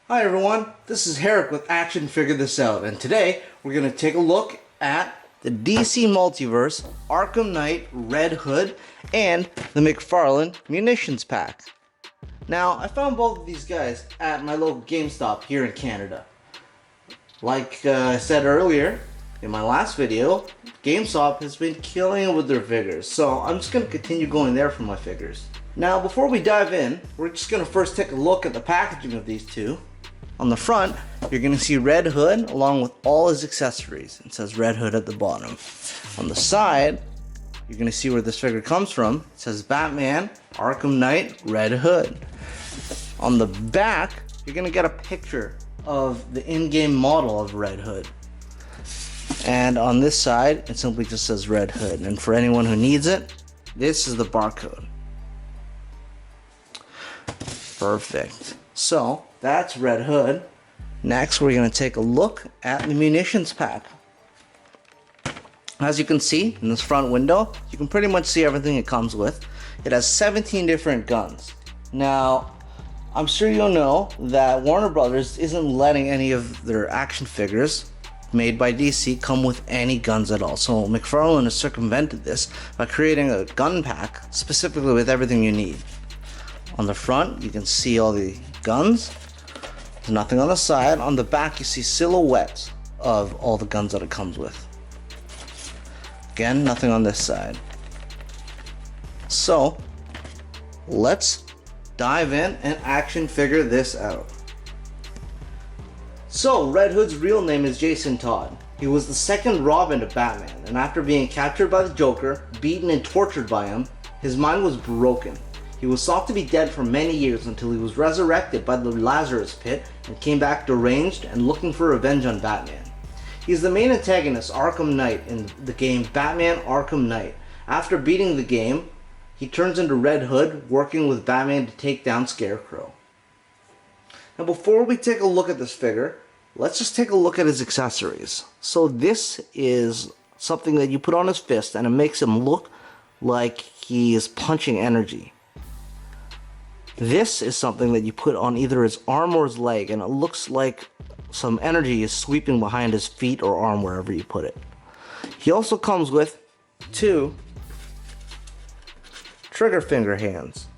Hi everyone, this is Herrick with Action Figure This Out, and today we're going to take a look at the DC Multiverse, Arkham Knight, Red Hood, and the McFarlane Munitions pack. Now, I found both of these guys at my local GameStop here in Canada. Like I said earlier in my last video, GameStop has been killing it with their figures, so I'm just going to continue going there for my figures. Now, before we dive in, we're just going to first take a look at the packaging of these two. On the front, you're going to see Red Hood along with all his accessories. It says Red Hood at the bottom. On the side, you're going to see where this figure comes from. It says Batman, Arkham Knight, Red Hood. On the back, you're going to get a picture of the in-game model of Red Hood. And on this side, it simply just says Red Hood. And for anyone who needs it, this is the barcode. Perfect. So, that's Red Hood. Next, we're going to take a look at the Munitions pack. As you can see in this front window, you can pretty much see everything it comes with. It has 17 different guns. Now, I'm sure you'll know that Warner Brothers isn't letting any of their action figures made by DC come with any guns at all. So McFarlane has circumvented this by creating a gun pack specifically with everything you need. On the front, you can see all the guns. There's nothing on the side. On the back, you see silhouettes of all the guns that it comes with. Again, nothing on this side. So, let's dive in and action figure this out. So, Red Hood's real name is Jason Todd. He was the second Robin to Batman, and after being captured by the Joker, beaten and tortured by him, his mind was broken. He was thought to be dead for many years until he was resurrected by the Lazarus Pit and came back deranged and looking for revenge on Batman. He is the main antagonist, Arkham Knight, in the game Batman Arkham Knight. After beating the game, he turns into Red Hood, working with Batman to take down Scarecrow. Now before we take a look at this figure, let's just take a look at his accessories. So this is something that you put on his fist and it makes him look like he is punching energy. This is something that you put on either his arm or his leg, and it looks like some energy is sweeping behind his feet or arm, wherever you put it. He also comes with two trigger finger hands.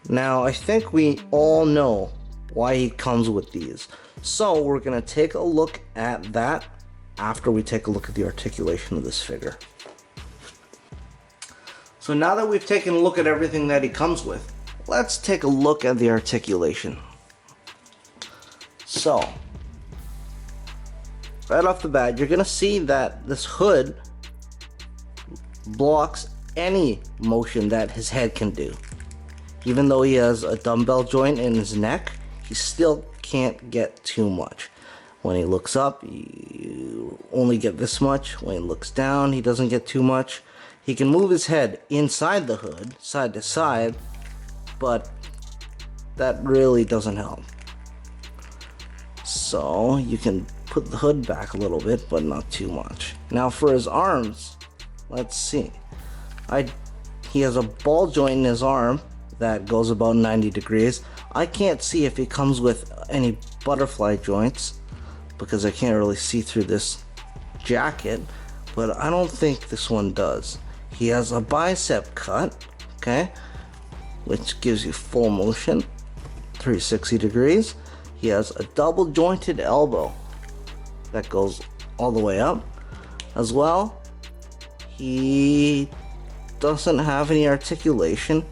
Now, I think we all know why he comes with these. So, we're going to take a look at that after we take a look at the articulation of this figure. So now that we've taken a look at everything that he comes with, let's take a look at the articulation. So, right off the bat, you're going to see that this hood blocks any motion that his head can do. Even though he has a dumbbell joint in his neck, he still can't get too much. When he looks up, you only get this much. When he looks down, he doesn't get too much. He can move his head inside the hood, side to side, but that really doesn't help. So you can put the hood back a little bit, but not too much. Now for his arms, let's see. He has a ball joint in his arm that goes about 90 degrees. I can't see if he comes with any butterfly joints because I can't really see through this jacket, but I don't think this one does. He has a bicep cut, okay, which gives you full motion, 360 degrees. He has a double jointed elbow that goes all the way up. As well, he doesn't have any articulation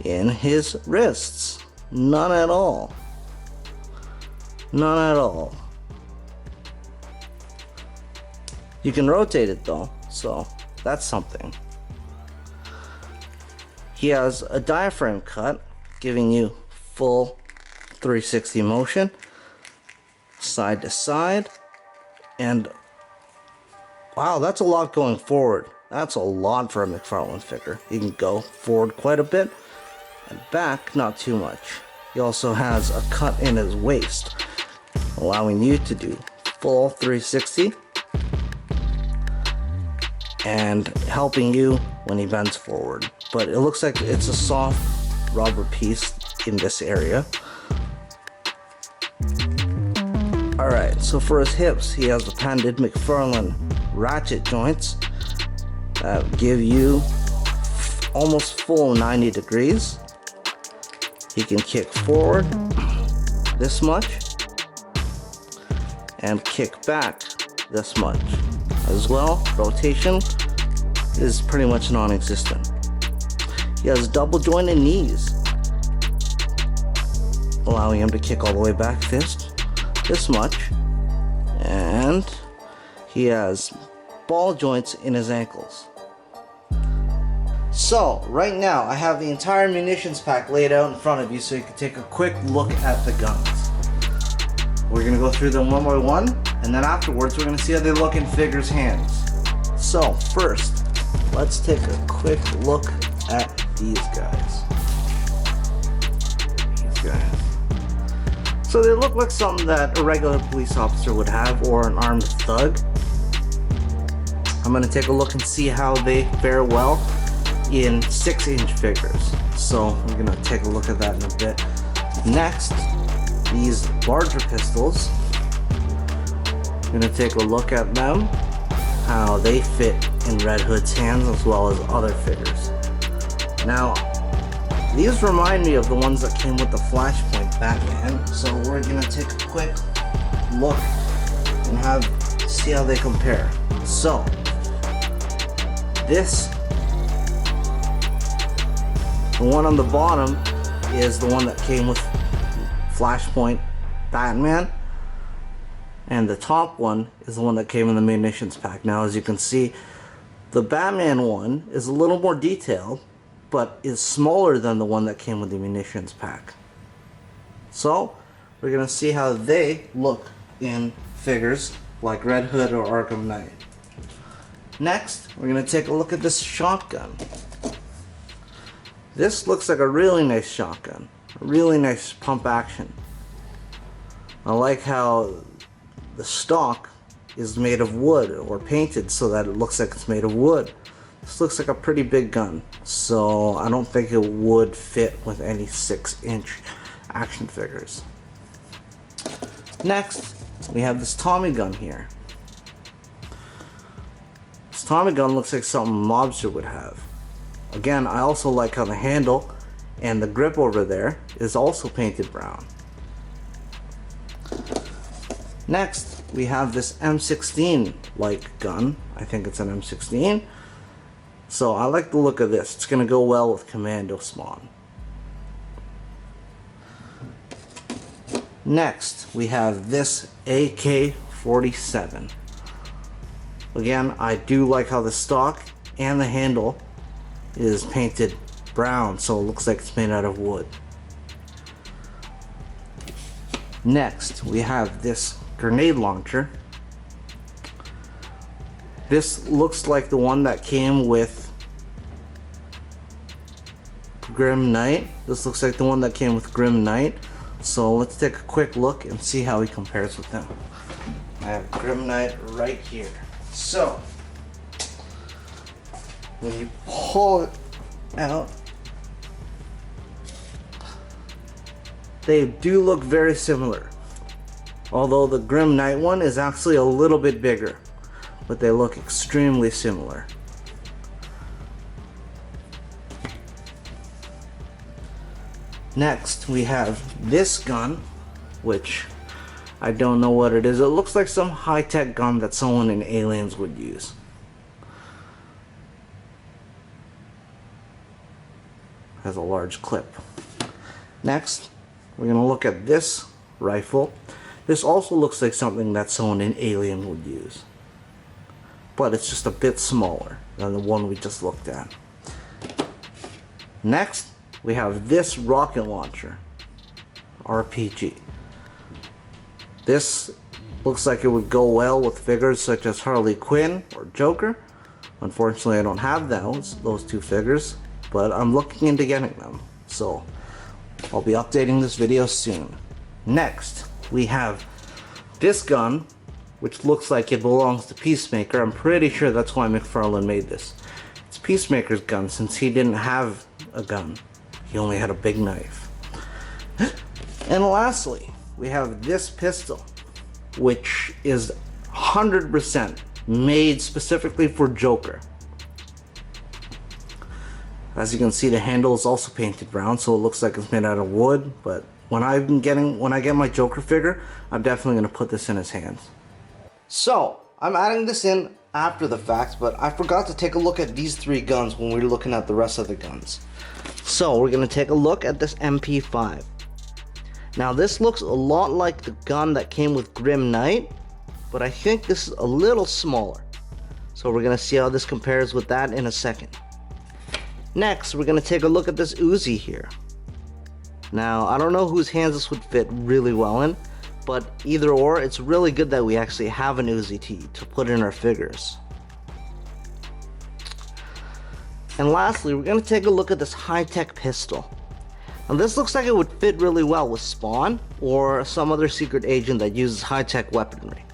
in his wrists. None at all. None at all. You can rotate it though, so that's something. He has a diaphragm cut, giving you full 360 motion, side to side, and wow, that's a lot going forward. That's a lot for a McFarlane figure. You can go forward quite a bit, and back not too much. He also has a cut in his waist, allowing you to do full 360, and helping you when he bends forward. But it looks like it's a soft rubber piece in this area. Alright, so for his hips, he has the patented McFarlane ratchet joints that give you almost full 90 degrees. He can kick forward this much and kick back this much. As well, rotation is pretty much non-existent. He has double jointed knees, allowing him to kick all the way back this much, and he has ball joints in his ankles. So right now I have the entire munitions pack laid out in front of you so you can take a quick look at the guns. We're going to go through them one by one, and then afterwards we're going to see how they look in Figure's hands. So first, let's take a quick look at these guys. So they look like something that a regular police officer would have, or an armed thug. I'm going to take a look and see how they fare well in 6-inch figures. So we're going to take a look at that in a bit. Next, these larger pistols. I'm going to take a look at them, how they fit in Red Hood's hands as well as other figures. Now, these remind me of the ones that came with the Flashpoint Batman, so we're going to take a quick look and see how they compare. So, the one on the bottom is the one that came with Flashpoint Batman, and the top one is the one that came in the munitions pack. Now, as you can see, the Batman one is a little more detailed, but is smaller than the one that came with the munitions pack. So, we're going to see how they look in figures like Red Hood or Arkham Knight. Next, we're going to take a look at this shotgun. This looks like a really nice shotgun. A really nice pump action. I like how the stock is made of wood or painted so that it looks like it's made of wood. This looks like a pretty big gun, so I don't think it would fit with any 6-inch action figures. Next, we have this Tommy gun here. This Tommy gun looks like something a mobster would have. Again, I also like how the handle and the grip over there is also painted brown. Next, we have this M16-like gun. I think it's an M16. So I like the look of this. It's going to go well with Commando Spawn. Next, we have this AK-47. Again, I do like how the stock and the handle is painted brown, so it looks like it's made out of wood. Next, we have this grenade launcher. This looks like the one that came with Grim Knight. This looks like the one that came with Grim Knight. So let's take a quick look and see how he compares with them. I have Grim Knight right here. So, when you pull it out, they do look very similar. Although the Grim Knight one is actually a little bit bigger, but they look extremely similar. Next, we have this gun, which I don't know what it is. It looks like some high-tech gun that someone in Aliens would use. Has a large clip. Next, we're going to look at this rifle. This also looks like something that someone in Alien would use, but it's just a bit smaller than the one we just looked at. Next, we have this rocket launcher, RPG. This looks like it would go well with figures such as Harley Quinn or Joker. Unfortunately, I don't have those two figures, but I'm looking into getting them, so I'll be updating this video soon. Next, we have this gun, which looks like it belongs to Peacemaker. I'm pretty sure that's why McFarlane made this. It's Peacemaker's gun since he didn't have a gun. He only had a big knife. And lastly, we have this pistol. which is 100% made specifically for Joker. As you can see, the handle is also painted brown, so it looks like it's made out of wood, but when I get my Joker figure, I'm definitely going to put this in his hands. So, I'm adding this in after the fact, but I forgot to take a look at these 3 guns when we were looking at the rest of the guns. So, we're going to take a look at this MP5. Now, this looks a lot like the gun that came with Grim Knight, but I think this is a little smaller. So, we're going to see how this compares with that in a second. Next, we're going to take a look at this Uzi here. Now, I don't know whose hands this would fit really well in, but either or, it's really good that we actually have an Uzi to put in our figures. And lastly, we're going to take a look at this high-tech pistol. Now, this looks like it would fit really well with Spawn or some other secret agent that uses high-tech weaponry.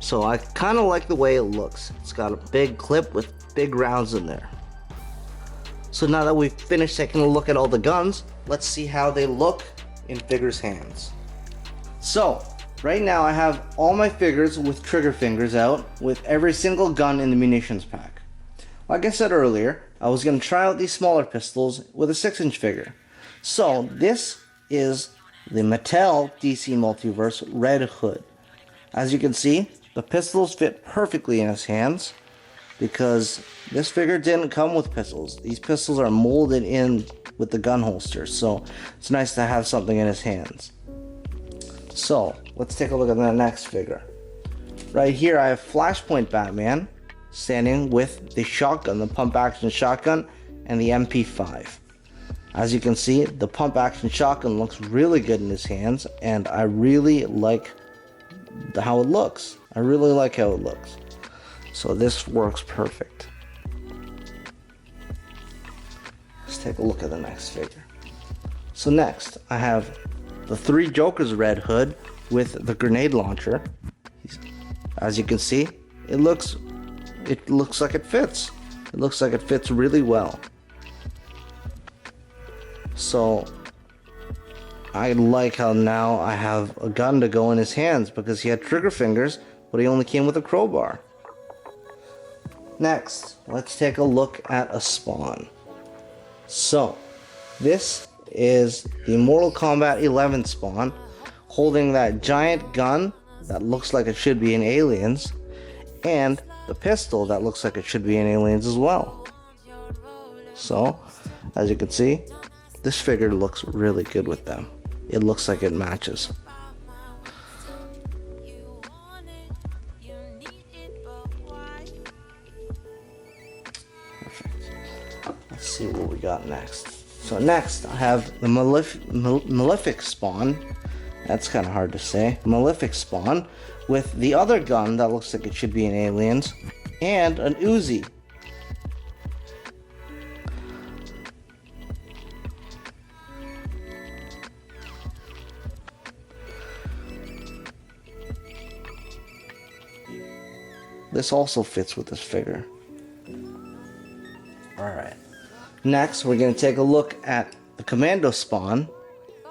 So I kind of like the way it looks. It's got a big clip with big rounds in there. So now that we've finished taking a look at all the guns, let's see how they look in figures' hands. So, right now I have all my figures with trigger fingers out with every single gun in the munitions pack. Like I said earlier, I was going to try out these smaller pistols with a 6-inch figure. So, this is the Mattel DC Multiverse Red Hood. As you can see, the pistols fit perfectly in his hands, because this figure didn't come with pistols. These pistols are molded in with the gun holster, so it's nice to have something in his hands. So, let's take a look at the next figure. Right here I have Flashpoint Batman standing with the shotgun, the pump action shotgun, and the MP5. As you can see, the pump action shotgun looks really good in his hands, and I really like how it looks. I really like how it looks. So this works perfect. Let's take a look at the next figure. So next, I have the 3 Jokers Red Hood with the grenade launcher. As you can see, it looks like it fits. It looks like it fits really well. So I like how now I have a gun to go in his hands, because he had trigger fingers, but he only came with a crowbar. Next, let's take a look at a Spawn. So, this is the Mortal Kombat 11 Spawn, holding that giant gun that looks like it should be in Aliens, and the pistol that looks like it should be in Aliens as well. So, as you can see, this figure looks really good with them. It looks like it matches. Let's see what we got next. So next I have the Malefic Spawn. That's kind of hard to say. Malefic Spawn with the other gun that looks like it should be in Aliens, and an Uzi. This also fits with this figure. Alright. Next, we're going to take a look at the Commando Spawn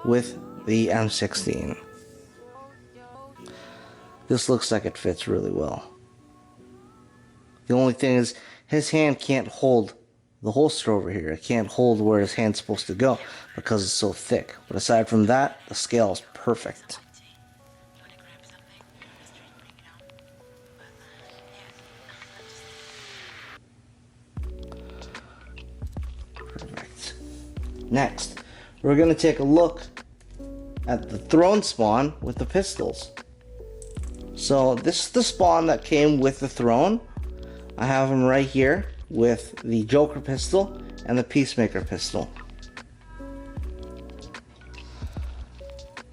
with the M16. This looks like it fits really well. The only thing is, his hand can't hold the holster over here. It can't hold where his hand's supposed to go because it's so thick. But aside from that, the scale is perfect. Next, we're going to take a look at the Throne Spawn with the pistols. So this is the Spawn that came with the Throne. I have him right here with the Joker pistol and the Peacemaker pistol.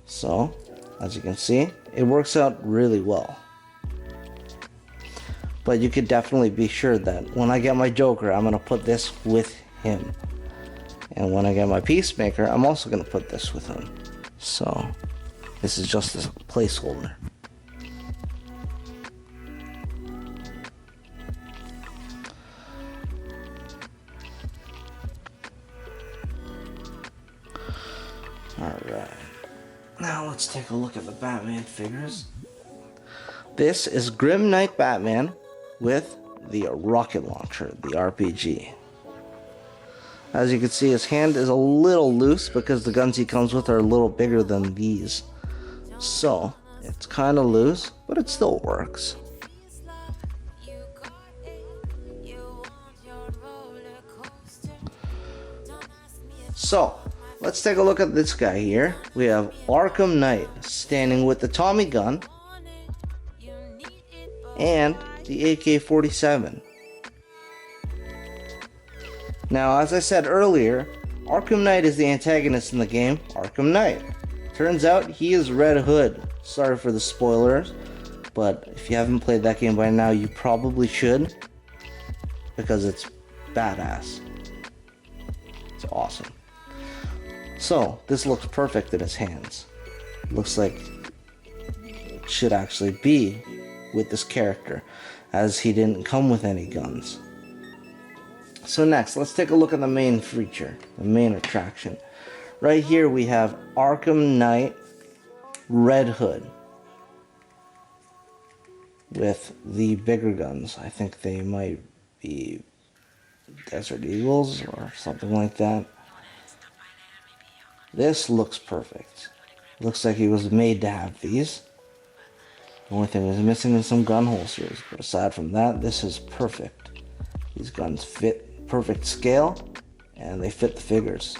So, as you can see, it works out really well. But you could definitely be sure that when I get my Joker, I'm going to put this with him. And when I get my Peacemaker, I'm also going to put this with him. So, this is just a placeholder. Alright. Now let's take a look at the Batman figures. This is Grim Knight Batman with the rocket launcher, the RPG. As you can see, his hand is a little loose because the guns he comes with are a little bigger than these. So, it's kind of loose, but it still works. So, let's take a look at this guy here. We have Arkham Knight standing with the Tommy gun and the AK-47. Now, as I said earlier, Arkham Knight is the antagonist in the game, Arkham Knight. Turns out he is Red Hood. Sorry for the spoilers, but if you haven't played that game by now, you probably should, because it's badass. It's awesome. So, this looks perfect in his hands. Looks like it should actually be with this character, as he didn't come with any guns. So next, let's take a look at the main feature, the main attraction. Right here we have Arkham Knight Red Hood with the bigger guns. I think they might be Desert Eagles or something like that. This looks perfect. Looks like he was made to have these. The only thing is missing is some gun holsters, but aside from that, this is perfect. These guns fit perfect scale, and they fit the figures.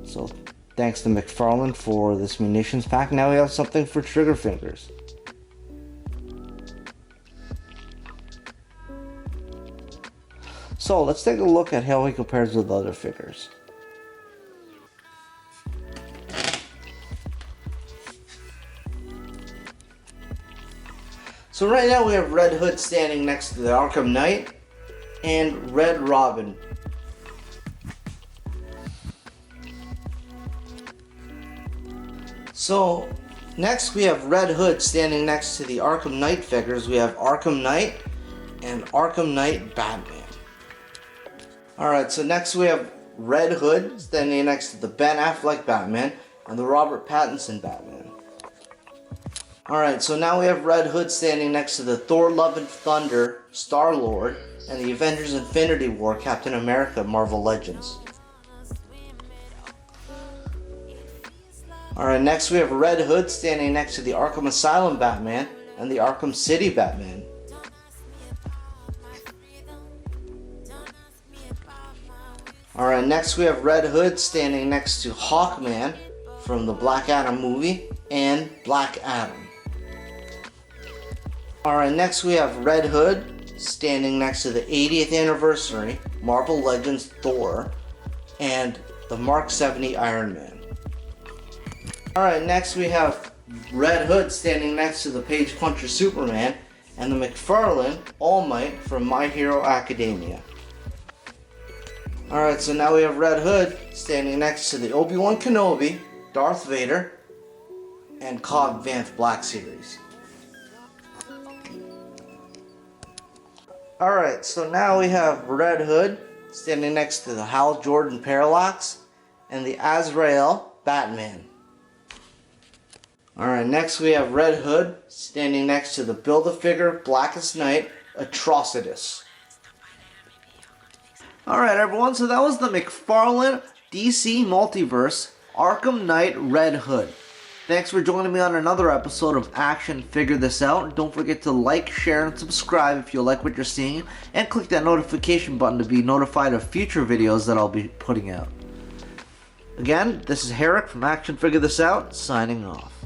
So, thanks to McFarlane for this munitions pack. Now we have something for trigger fingers. So, let's take a look at how he compares with other figures. So right now we have Red Hood standing next to the Arkham Knight and Red Robin. So next we have Red Hood standing next to the Arkham Knight figures. We have Arkham Knight and Arkham Knight Batman. Alright, so next we have Red Hood standing next to the Ben Affleck Batman and the Robert Pattinson Batman. Alright, so now we have Red Hood standing next to the Thor Love and Thunder Star-Lord and the Avengers Infinity War Captain America Marvel Legends. Alright, next we have Red Hood standing next to the Arkham Asylum Batman and the Arkham City Batman. Alright, next we have Red Hood standing next to Hawkman from the Black Adam movie and Black Adam. Alright, next we have Red Hood standing next to the 80th anniversary Marvel Legends Thor and the Mark 70 Iron Man. Alright, next we have Red Hood standing next to the Page Puncher Superman and the McFarlane All Might from My Hero Academia. Alright, so now we have Red Hood standing next to the Obi-Wan Kenobi, Darth Vader, and Cobb Vanth Black Series. Alright, so now we have Red Hood standing next to the Hal Jordan Parallax and the Azrael Batman. Alright, next we have Red Hood standing next to the Build-A-Figure Blackest Night Atrocitus. Alright everyone, so that was the McFarlane DC Multiverse Arkham Knight Red Hood. Thanks for joining me on another episode of Action Figure This Out. Don't forget to like, share, and subscribe if you like what you're seeing, and click that notification button to be notified of future videos that I'll be putting out. Again, this is Herrick from Action Figure This Out, signing off.